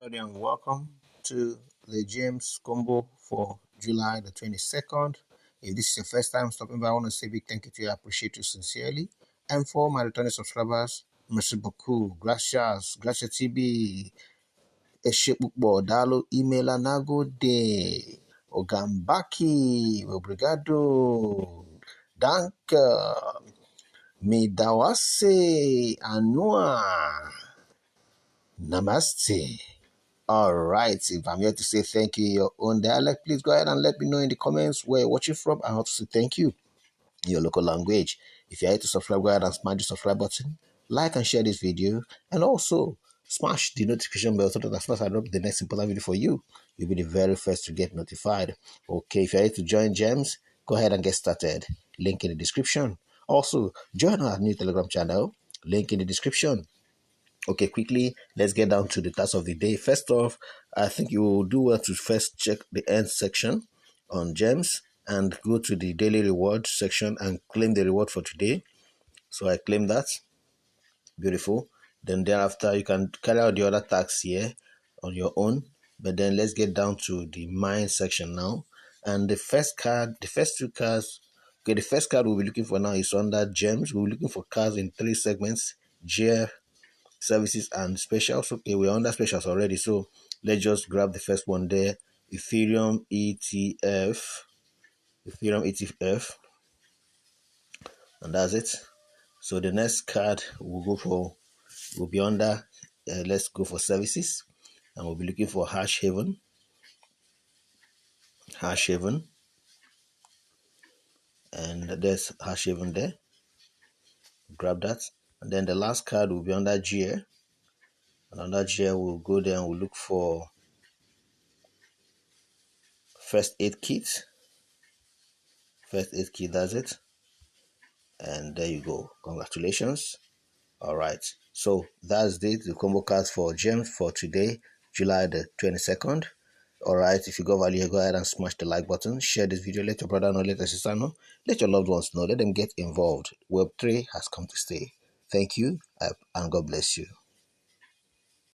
And welcome to the GEMZ combo for July the 22nd. If this is your first time stopping by, I want to say a big thank you to you. I appreciate you sincerely. And for my returning subscribers, merci beaucoup, gracias, gracias TB, Eshepukbo, Dalo, email Anagode, Ogambaki, Obrigado, Danke, Midawase, Anua, Namaste. Alright, if I'm here to say thank you in your own dialect, please go ahead and let me know in the comments where you're watching from and how to say thank you in your local language. If you're here to subscribe, go ahead and smash the subscribe button, like and share this video, and also smash the notification bell so that as soon as I drop the next important video for you, you'll be the very first to get notified. Okay, if you're here to join GEMZ, go ahead and get started. Link in the description. Also, join our new Telegram channel, link in the description. Okay, quickly, let's get down to the task of the day. First off, I think you will do well to first check the end section on GEMZ and go to the daily reward section and claim the reward for today. So I claim that. Beautiful. Then thereafter, you can carry out the other tasks here on your own. But then let's get down to the mine section now. And the first two cards, okay, the first card we'll be looking for now is under GEMZ. We'll be looking for cards in 3 segments, GER, services and specials. Okay, we're under specials already, so let's just grab the first one there. Ethereum ETF, and that's it. So the next card will be under let's go for services, and we'll be looking for hash haven, and there's hash haven there. Grab that. And then the last card will be under GER, and under GER we'll go there and we'll look for first aid kit. That's it. And there you go. Congratulations. All right, so that's the combo cards for GEMZ for today, July the 22nd. All right, if you got value, go ahead and smash the like button, share this video, let your brother know, let your sister know, let your loved ones know, let them get involved. Web3 has come to stay. Thank you, and God bless you.